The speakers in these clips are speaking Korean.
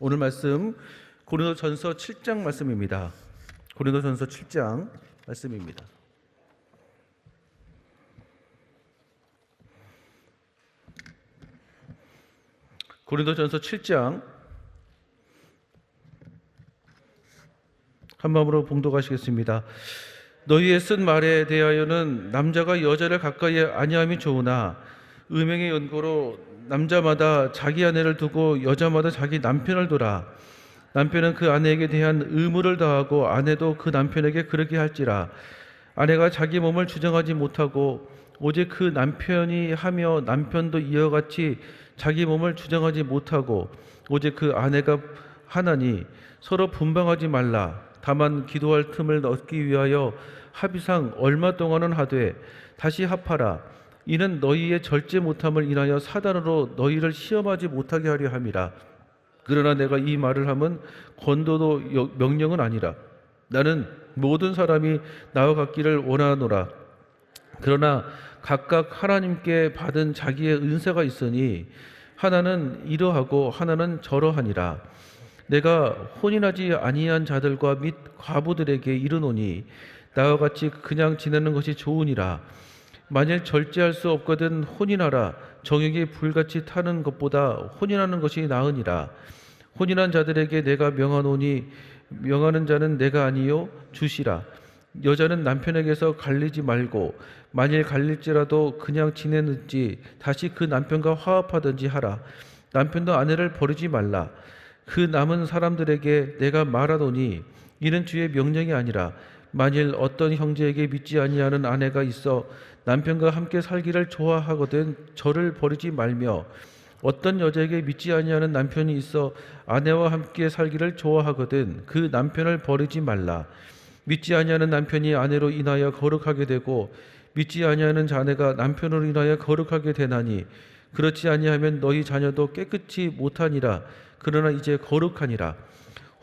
오늘 말씀 고린도전서 7장 말씀입니다. 고린도전서 7장 말씀입니다. 고린도전서 7장 한 마음으로 봉독하시겠습니다. 너희의 쓴 말에 대하여는 남자가 여자를 가까이 아니함이 좋으나 음행의 연고로 남자마다 자기 아내를 두고 여자마다 자기 남편을 두라. 남편은 그 아내에게 대한 의무를 다하고 아내도 그 남편에게 그렇게 할지라. 아내가 자기 몸을 주장하지 못하고 오직 그 남편이 하며 남편도 이와 같이 자기 몸을 주장하지 못하고 오직 그 아내가 하나니 서로 분방하지 말라. 다만 기도할 틈을 얻기 위하여 합의상 얼마 동안은 하되 다시 합하라. 이는 너희의 절제 못함을 인하여 사단으로 너희를 시험하지 못하게 하려 함이라. 그러나 내가 이 말을 함은 권도도 명령은 아니라 나는 모든 사람이 나와 같기를 원하노라. 그러나 각각 하나님께 받은 자기의 은사가 있으니 하나는 이러하고 하나는 저러하니라. 내가 혼인하지 아니한 자들과 및 과부들에게 이르노니 나와 같이 그냥 지내는 것이 좋으니라. 만일 절제할 수 없거든 혼인하라. 정욕이 불같이 타는 것보다 혼인하는 것이 나으니라. 혼인한 자들에게 내가 명하노니 명하는 자는 내가 아니요 주시라. 여자는 남편에게서 갈리지 말고 만일 갈릴지라도 그냥 지내는지 다시 그 남편과 화합하든지 하라. 남편도 아내를 버리지 말라. 그 남은 사람들에게 내가 말하노니 이는 주의 명령이 아니라 만일 어떤 형제에게 믿지 아니하는 아내가 있어 남편과 함께 살기를 좋아하거든 저를 버리지 말며 어떤 여자에게 믿지 아니하는 남편이 있어 아내와 함께 살기를 좋아하거든 그 남편을 버리지 말라. 믿지 아니하는 남편이 아내로 인하여 거룩하게 되고 믿지 아니하는 자네가 남편으로 인하여 거룩하게 되나니 그렇지 아니하면 너희 자녀도 깨끗이 못하니라. 그러나 이제 거룩하니라.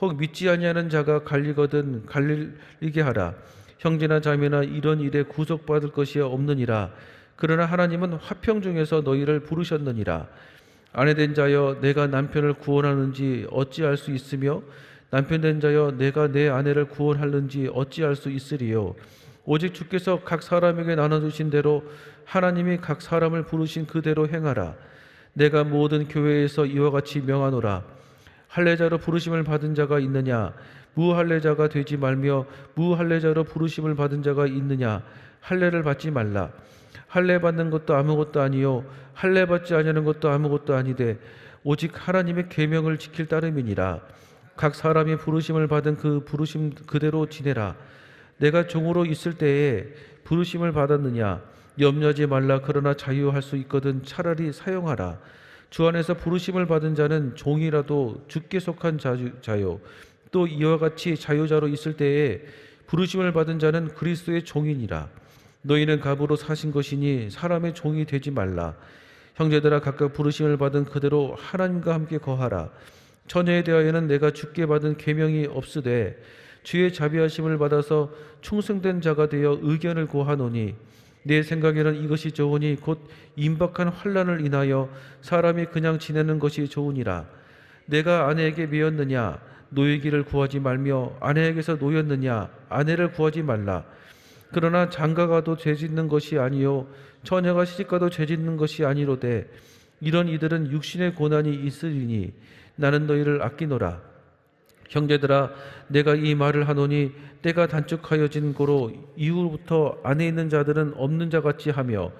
혹 믿지 아니하는 자가 갈리거든 갈리게 하라. 형제나 자매나 이런 일에 구속받을 것이 없느니라. 그러나 하나님은 화평 중에서 너희를 부르셨느니라. 아내된 자여 내가 남편을 구원하는지 어찌할 수 있으며 남편된 자여 내가 내 아내를 구원하는지 어찌할 수 있으리요. 오직 주께서 각 사람에게 나눠주신 대로 하나님이 각 사람을 부르신 그대로 행하라. 내가 모든 교회에서 이와 같이 명하노라. 할례자로 부르심을 받은 자가 있느냐? 무할례자가 되지 말며 무할례자로 부르심을 받은 자가 있느냐? 할례를 받지 말라. 할례 받는 것도 아무것도 아니요 할례 받지 아니하는 것도 아무것도 아니되 오직 하나님의 계명을 지킬 따름이니라. 각 사람이 부르심을 받은 그 부르심 그대로 지내라. 내가 종으로 있을 때에 부르심을 받았느냐? 염려하지 말라. 그러나 자유할 수 있거든 차라리 사용하라. 주 안에서 부르심을 받은 자는 종이라도 주께 속한 자요 또 이와 같이 자유자로 있을 때에 부르심을 받은 자는 그리스도의 종이니라. 너희는 갑으로 사신 것이니 사람의 종이 되지 말라. 형제들아 각각 부르심을 받은 그대로 하나님과 함께 거하라. 처녀에 대하여는 내가 주께 받은 계명이 없으되 주의 자비하심을 받아서 충성된 자가 되어 의견을 고하노니 내 생각에는 이것이 좋으니 곧 임박한 환난을 인하여 사람이 그냥 지내는 것이 좋으니라. 내가 아내에게 매였느냐? 노예기를 구하지 말며 아내에게서 노였느냐? 아내를 구하지 말라. 그러나 장가가도 죄짓는 것이 아니요 처녀가 시집가도 죄짓는 것이 아니로되 이런 이들은 육신의 고난이 있으리니 나는 너희를 아끼노라. 형제들아 내가 이 말을 하노니 때가 단축하여진 고로 이후부터 안에 있는 자들은 없는 자같이 하며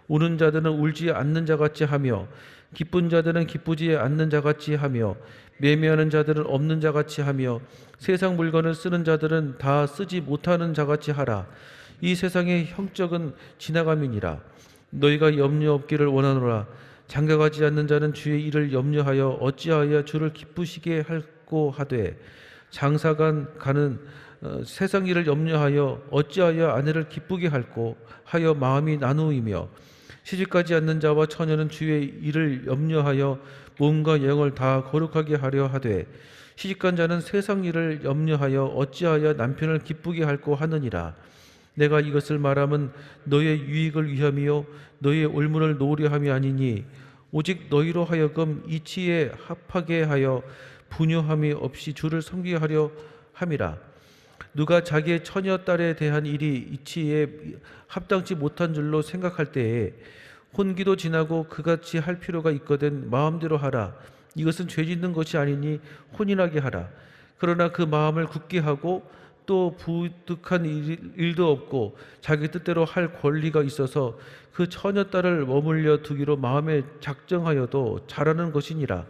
우는 자들은 울지 않는 자같이 하며 기쁜 자들은 기쁘지 않는 자같이 하며 매매하는 자들은 없는 자같이 하며 세상 물건을 쓰는 자들은 다 쓰지 못하는 자같이 하라. 이 세상의 형적은 지나감이니라. 너희가 염려 없기를 원하노라. 장가가지 않는 자는 주의 일을 염려하여 어찌하여 주를 기쁘시게 할고 하되 장사간 가는 세상 일을 염려하여 어찌하여 아내를 기쁘게 할고 하여 마음이 나누이며 시집가지 않는 자와 처녀는 주의 일을 염려하여 몸과 영을 다 거룩하게 하려 하되 시집간 자는 세상 일을 염려하여 어찌하여 남편을 기쁘게 할고 하느니라. 내가 이것을 말함은 너의 유익을 위함이요 너의 올무를 놓으려 함이 아니니 오직 너희로 하여금 이치에 합하게 하여 분유함이 없이 주를 섬기게 하려 함이라. 누가 자기의 처녀 딸에 대한 일이 이치에 합당치 못한 줄로 생각할 때에 혼기도 지나고 그같이 할 필요가 있거든 마음대로 하라. 이것은 죄 짓는 것이 아니니 혼인하게 하라. 그러나 그 마음을 굳게 하고 또 부득한 일도 없고 자기 뜻대로 할 권리가 있어서 그 처녀 딸을 머물려 두기로 마음에 작정하여도 잘하는 것이니라.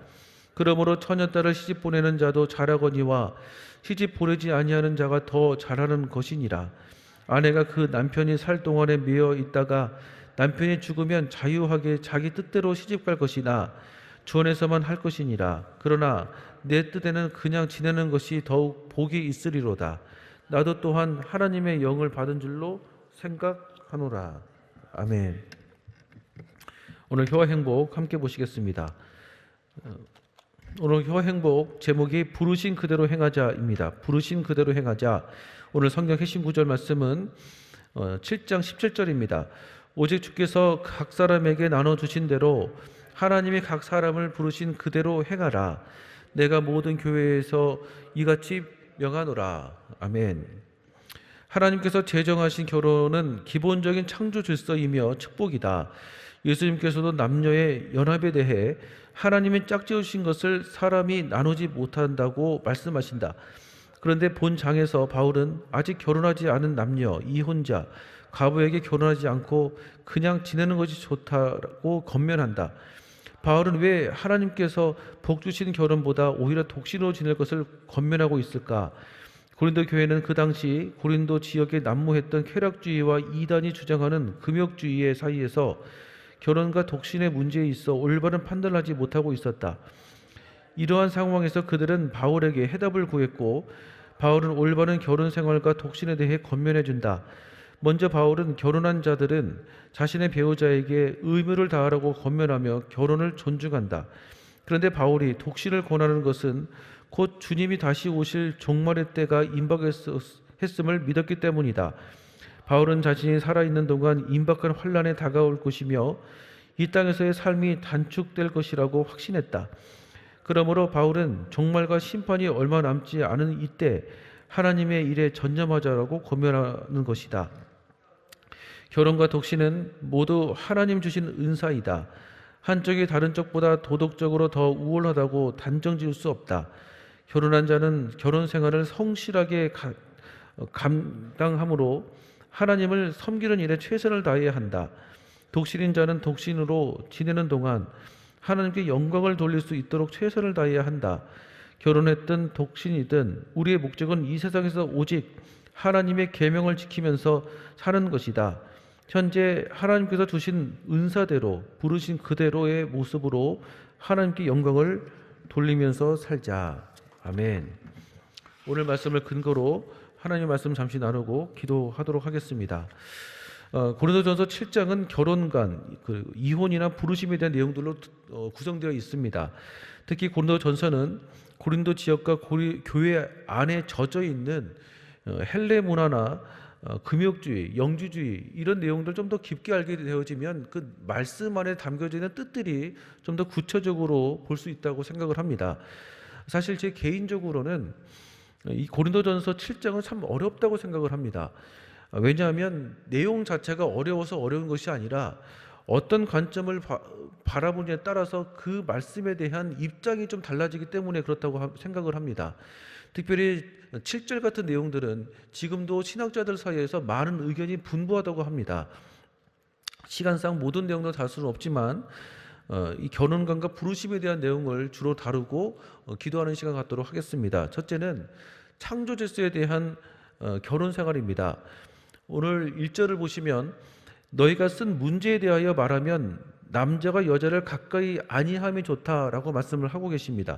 그러므로 처녀 딸을 시집 보내는 자도 잘하거니와 시집 보내지 아니하는 자가 더 잘하는 것이니라. 아내가 그 남편이 살 동안에 매여 있다가 남편이 죽으면 자유하게 자기 뜻대로 시집갈 것이나 주 안에서만 할 것이니라. 그러나 내 뜻에는 그냥 지내는 것이 더욱 복이 있으리로다. 나도 또한 하나님의 영을 받은 줄로 생각하노라. 아멘. 오늘 효와 행복 함께 보시겠습니다. 오늘 효와 행복 제목이 부르신 그대로 행하자입니다. 부르신 그대로 행하자. 오늘 성경 핵심 구절 말씀은 7장 17절입니다. 오직 주께서 각 사람에게 나눠주신 대로 하나님이 각 사람을 부르신 그대로 행하라. 내가 모든 교회에서 이같이 명하노라. 아멘. 하나님께서 제정하신 결혼은 기본적인 창조 질서이며 축복이다. 예수님께서도 남녀의 연합에 대해 하나님이 짝지으신 것을 사람이 나누지 못한다고 말씀하신다. 그런데 본 장에서 바울은 아직 결혼하지 않은 남녀, 이혼자, 과부에게 결혼하지 않고 그냥 지내는 것이 좋다고 권면한다. 바울은 왜 하나님께서 복 주신 결혼보다 오히려 독신으로 지낼 것을 권면하고 있을까? 고린도 교회는 그 당시 고린도 지역에 난무했던 쾌락주의와 이단이 주장하는 금욕주의의 사이에서 결혼과 독신의 문제에 있어 올바른 판단을 하지 못하고 있었다. 이러한 상황에서 그들은 바울에게 해답을 구했고 바울은 올바른 결혼 생활과 독신에 대해 권면해 준다. 먼저 바울은 결혼한 자들은 자신의 배우자에게 의무를 다하라고 권면하며 결혼을 존중한다. 그런데 바울이 독신을 권하는 것은 곧 주님이 다시 오실 종말의 때가 임박했음을 믿었기 때문이다. 바울은 자신이 살아있는 동안 임박한 환난에 다가올 것이며 이 땅에서의 삶이 단축될 것이라고 확신했다. 그러므로 바울은 종말과 심판이 얼마 남지 않은 이때 하나님의 일에 전념하자라고 권면하는 것이다. 결혼과 독신은 모두 하나님 주신 은사이다. 한쪽이 다른 쪽보다 도덕적으로 더 우월하다고 단정 지을 수 없다. 결혼한 자는 결혼 생활을 성실하게 감당함으로 하나님을 섬기는 일에 최선을 다해야 한다. 독신인 자는 독신으로 지내는 동안 하나님께 영광을 돌릴 수 있도록 최선을 다해야 한다. 결혼했든 독신이든 우리의 목적은 이 세상에서 오직 하나님의 계명을 지키면서 사는 것이다. 현재 하나님께서 주신 은사대로 부르신 그대로의 모습으로 하나님께 영광을 돌리면서 살자. 아멘. 오늘 말씀을 근거로 하나님의 말씀 잠시 나누고 기도하도록 하겠습니다. 고린도전서 7장은 결혼관, 이혼이나 부르심에 대한 내용들로 구성되어 있습니다. 특히 고린도전서는 고린도 지역과 교회 안에 젖어 있는 헬레 문화나 금욕주의, 영주주의 이런 내용들 좀 더 깊게 알게 되어지면 그 말씀 안에 담겨져 있는 뜻들이 좀 더 구체적으로 볼 수 있다고 생각을 합니다. 사실 제 개인적으로는 이 고린도전서 7장은 참 어렵다고 생각을 합니다. 왜냐하면 내용 자체가 어려워서 어려운 것이 아니라 어떤 관점을 바라보느냐에 따라서 그 말씀에 대한 입장이 좀 달라지기 때문에 그렇다고 생각을 합니다. 특별히 7절 같은 내용들은 지금도 신학자들 사이에서 많은 의견이 분분하다고 합니다. 시간상 모든 내용도 다룰 수는 없지만 이 결혼관과 부르심에 대한 내용을 주로 다루고 기도하는 시간 갖도록 하겠습니다. 첫째는 창조 질서에 대한 결혼 생활입니다. 오늘 1절을 보시면 너희가 쓴 문제에 대하여 말하면 남자가 여자를 가까이 아니함이 좋다라고 말씀을 하고 계십니다.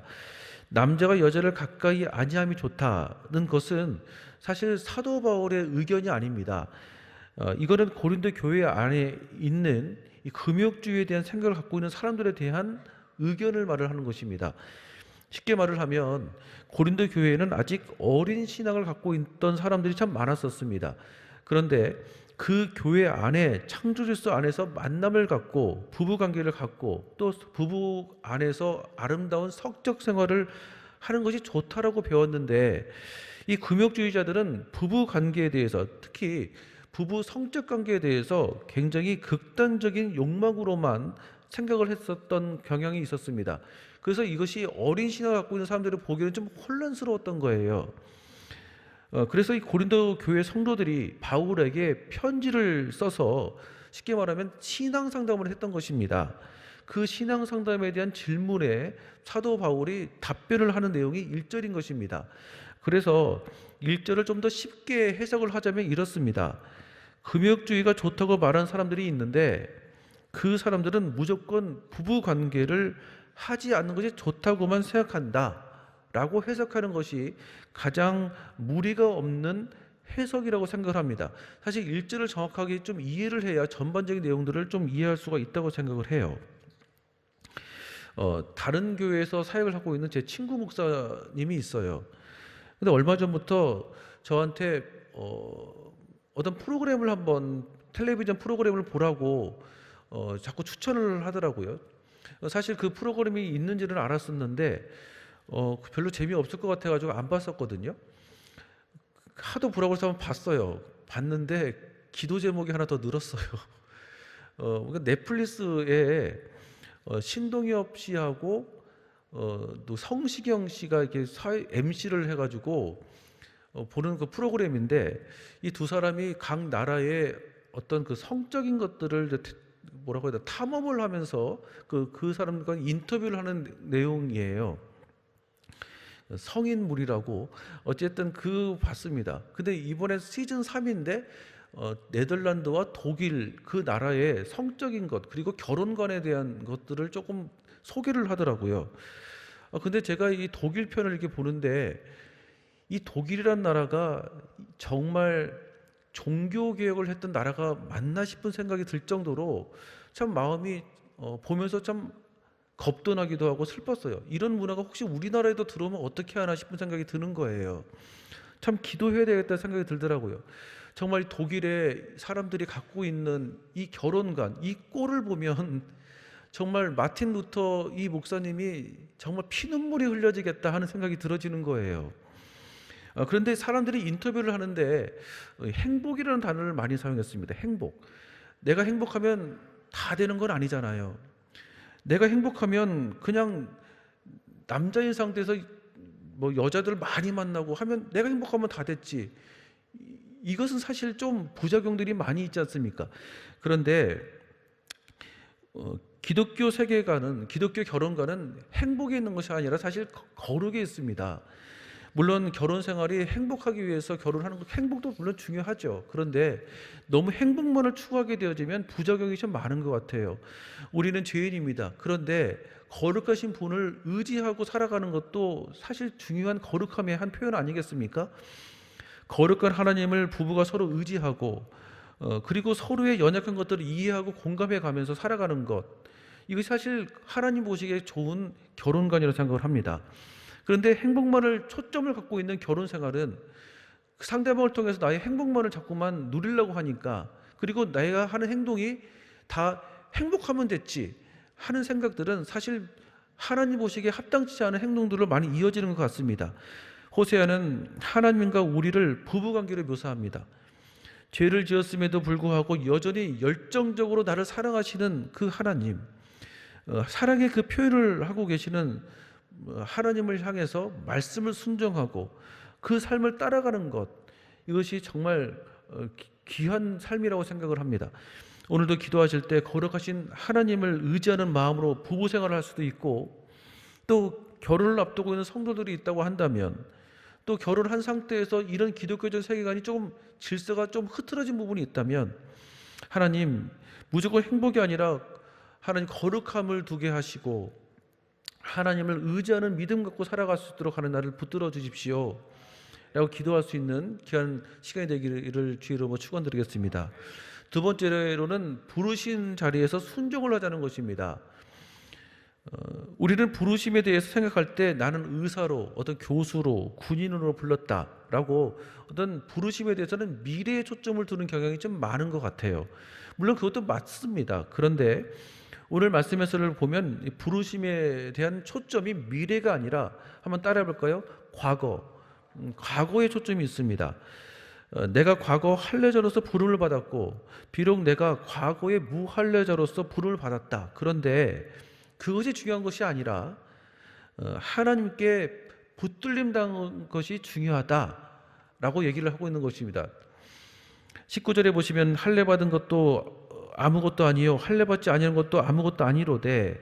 남자가 여자를 가까이 아니함이 좋다는 것은 사실 사도 바울의 의견이 아닙니다. 이거는 고린도 교회 안에 있는 이 금욕주의에 대한 생각을 갖고 있는 사람들에 대한 의견을 말을 하는 것입니다. 쉽게 말을 하면 고린도 교회에는 아직 어린 신앙을 갖고 있던 사람들이 참 많았었습니다. 그런데 그 교회 안에 창조질서 안에서 만남을 갖고 부부관계를 갖고 또 부부 안에서 아름다운 성적 생활을 하는 것이 좋다라고 배웠는데, 이 금욕주의자들은 부부 관계에 대해서, 특히 부부 성적 관계에 대해서 굉장히 극단적인 욕망으로만 생각을 했었던 경향이 있었습니다. 그래서 이것이 어린 신앙을 갖고 있는 사람들이 보기에는 좀 혼란스러웠던 거예요. 그래서 이 고린도 교회 성도들이 바울에게 편지를 써서 쉽게 말하면 신앙 상담을 했던 것입니다. 그 신앙 상담에 대한 질문에 사도 바울이 답변을 하는 내용이 1절인 것입니다. 그래서 1절을 좀 더 쉽게 해석을 하자면 이렇습니다. 금욕주의가 좋다고 말하는 사람들이 있는데, 그 사람들은 무조건 부부 관계를 하지 않는 것이 좋다고만 생각한다 라고 해석하는 것이 가장 무리가 없는 해석이라고 생각을 합니다. 사실 1절을 정확하게 좀 이해를 해야 전반적인 내용들을 좀 이해할 수가 있다고 생각을 해요. 다른 교회에서 사역을 하고 있는 제 친구 목사님이 있어요. 근데 얼마 전부터 저한테 어떤 프로그램을 한번, 텔레비전 프로그램을 보라고 자꾸 추천을 하더라고요. 사실 그 프로그램이 있는지는 알았었는데 별로 재미없을 것 같아가지고 안 봤었거든요. 하도 보라고 해서 한번 봤어요. 봤는데 기도 제목이 하나 더 늘었어요. 그러니까 넷플릭스에 신동엽 씨하고 또 성시경 씨가 이렇게 MC를 해가지고 보는 그 프로그램인데, 이 두 사람이 각 나라의 어떤 그 성적인 것들을 뭐라고 해야 되나, 탐험을 하면서 그 사람과 인터뷰를 하는 내용이에요. 성인물이라고. 어쨌든 봤습니다. 근데 이번에 시즌 3인데 네덜란드와 독일 그 나라의 성적인 것, 그리고 결혼관에 대한 것들을 조금 소개를 하더라고요. 근데 제가 이 독일 편을 이렇게 보는데, 이 독일이란 나라가 정말 종교개혁을 했던 나라가 맞나 싶은 생각이 들 정도로 참 마음이 보면서 참 겁도 나기도 하고 슬펐어요. 이런 문화가 혹시 우리나라에도 들어오면 어떻게 하나 싶은 생각이 드는 거예요. 참 기도해야 되겠다는 생각이 들더라고요. 정말 독일의 사람들이 갖고 있는 이 결혼관, 이 꼴을 보면 정말 마틴 루터 이 목사님이 정말 피눈물이 흘려지겠다 하는 생각이 들어지는 거예요. 그런데 사람들이 인터뷰를 하는데 행복이라는 단어를 많이 사용했습니다. 행복. 내가 행복하면 다 되는 건 아니잖아요. 내가 행복하면 그냥 남자인 상태에서 뭐 여자들 많이 만나고 하면 내가 행복하면 다 됐지. 이것은 사실 좀 부작용들이 많이 있지 않습니까? 그런데 기독교 세계관은, 기독교 결혼관은 행복에 있는 것이 아니라 사실 거룩에 있습니다. 물론 결혼 생활이 행복하기 위해서 결혼하는 것, 행복도 물론 중요하죠. 그런데 너무 행복만을 추구하게 되어지면 부작용이 좀 많은 것 같아요. 우리는 죄인입니다. 그런데 거룩하신 분을 의지하고 살아가는 것도 사실 중요한 거룩함의 한 표현 아니겠습니까? 거룩한 하나님을 부부가 서로 의지하고 그리고 서로의 연약한 것들을 이해하고 공감해 가면서 살아가는 것, 이것이 사실 하나님 보시기에 좋은 결혼관이라고 생각을 합니다. 그런데 행복만을 초점을 갖고 있는 결혼 생활은 상대방을 통해서 나의 행복만을 자꾸만 누리려고 하니까, 그리고 내가 하는 행동이 다 행복하면 됐지 하는 생각들은 사실 하나님 보시기에 합당치 않은 행동들로 많이 이어지는 것 같습니다. 호세아는 하나님과 우리를 부부관계로 묘사합니다. 죄를 지었음에도 불구하고 여전히 열정적으로 나를 사랑하시는 그 하나님, 사랑의 그 표현을 하고 계시는 하나님을 향해서 말씀을 순종하고 그 삶을 따라가는 것, 이것이 정말 귀한 삶이라고 생각을 합니다. 오늘도 기도하실 때 거룩하신 하나님을 의지하는 마음으로 부부 생활을 할 수도 있고, 또 결혼을 앞두고 있는 성도들이 있다고 한다면, 또 결혼한 상태에서 이런 기독교적 세계관이 조금 질서가 좀 흐트러진 부분이 있다면, 하나님 무조건 행복이 아니라 하나님 거룩함을 두게 하시고 하나님을 의지하는 믿음 갖고 살아갈 수 있도록 하는 나를 붙들어 주십시오 라고 기도할 수 있는 귀한 시간이 되기를 주의로 축원드리겠습니다. 두 번째로는 부르신 자리에서 순종을 하자는 것입니다. 우리는 부르심에 대해서 생각할 때 나는 의사로, 어떤 교수로, 군인으로 불렀다라고 어떤 부르심에 대해서는 미래에 초점을 두는 경향이 좀 많은 것 같아요. 물론 그것도 맞습니다. 그런데 오늘 말씀에서를 보면 이 부르심에 대한 초점이 미래가 아니라 한번 따라해 볼까요? 과거에 초점이 있습니다. 내가 과거 할례자로서 부름을 받았고 비록 내가 과거의 무할례자로서 부름을 받았다. 그런데 그것이 중요한 것이 아니라 하나님께 붙들림 당한 것이 중요하다라고 얘기를 하고 있는 것입니다. 19절에 보시면 할례 받은 것도 아무것도 아니요 할례 받지 아니한 것도 아무것도 아니로되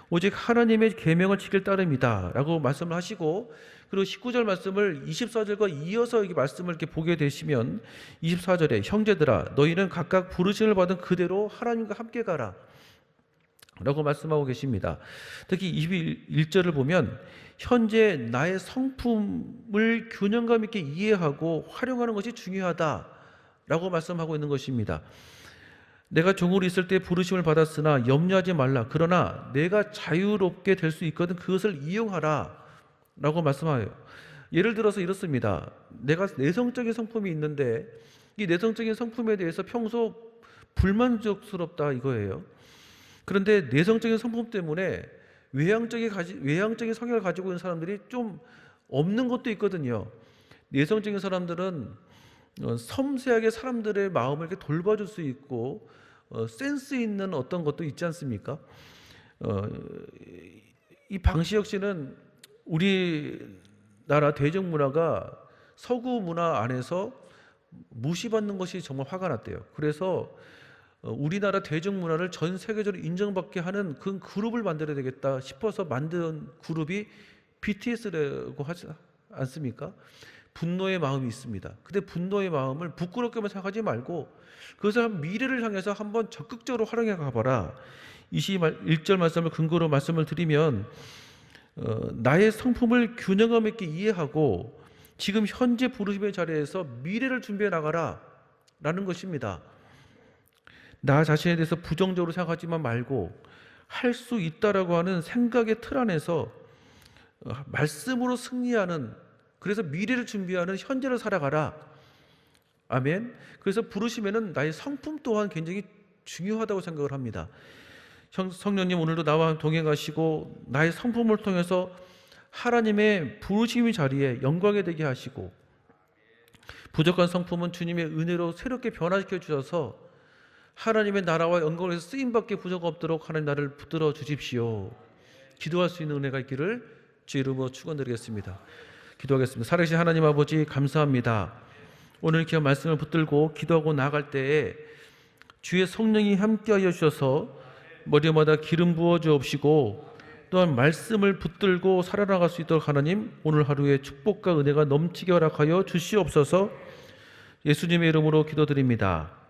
오직 하나님의 계명을 지킬 따름이다라고 말씀을 하시고, 그리고 19절 말씀을 24절과 이어서 이렇게 말씀을 이렇게 보게 되시면 24절에 형제들아 너희는 각각 부르심을 받은 그대로 하나님과 함께 가라 라고 말씀하고 계십니다. 특히 21절을 보면 현재 나의 성품을 균형감 있게 이해하고 활용하는 것이 중요하다라고 말씀하고 있는 것입니다. 내가 종으로 있을 때 부르심을 받았으나 염려하지 말라. 그러나 내가 자유롭게 될 수 있거든 그것을 이용하라 라고 말씀하여요. 예를 들어서 이렇습니다. 내가 내성적인 성품이 있는데 이 내성적인 성품에 대해서 평소 불만족스럽다 이거예요. 그런데 내성적인 성품 때문에 외향적인 성향을 가지고 있는 사람들이 좀 없는 것도 있거든요. 내성적인 사람들은 섬세하게 사람들의 마음을 이렇게 돌봐줄 수 있고 센스 있는 어떤 것도 있지 않습니까? 이 방시혁 씨는 우리나라 대중문화가 서구 문화 안에서 무시받는 것이 정말 화가 났대요. 그래서 우리나라 대중문화를 전 세계적으로 인정받게 하는 그 그룹을 만들어야 되겠다 싶어서 만든 그룹이 BTS라고 하지 않습니까? 분노의 마음이 있습니다. 근데 분노의 마음을 부끄럽게만 생각하지 말고 그것을 미래를 향해서 한번 적극적으로 활용해 가봐라. 21절 말씀을 근거로 말씀을 드리면 나의 성품을 균형감 있게 이해하고 지금 현재 부르심의 자리에서 미래를 준비해 나가라 라는 것입니다. 나 자신에 대해서 부정적으로 생각하지만 말고 할 수 있다라고 하는 생각의 틀 안에서 말씀으로 승리하는, 그래서 미래를 준비하는 현재를 살아가라. 아멘. 그래서 부르심에는 나의 성품 또한 굉장히 중요하다고 생각을 합니다. 성령님 오늘도 나와 동행하시고 나의 성품을 통해서 하나님의 부르심의 자리에 영광이 되게 하시고 부족한 성품은 주님의 은혜로 새롭게 변화시켜 주셔서 하나님의 나라와 영광에서 쓰임받게 부족 없도록 하나님 나를 붙들어 주십시오. 기도할 수 있는 은혜가 있기를 주 이름으로 축원드리겠습니다. 기도하겠습니다. 살아계신 하나님 아버지 감사합니다. 오늘 귀한 말씀을 붙들고 기도하고 나아갈 때에 주의 성령이 함께하여 주셔서 머리마다 기름 부어 주옵시고 또한 말씀을 붙들고 살아나갈 수 있도록 하나님 오늘 하루에 축복과 은혜가 넘치게 허락하여 주시옵소서. 예수님의 이름으로 기도드립니다.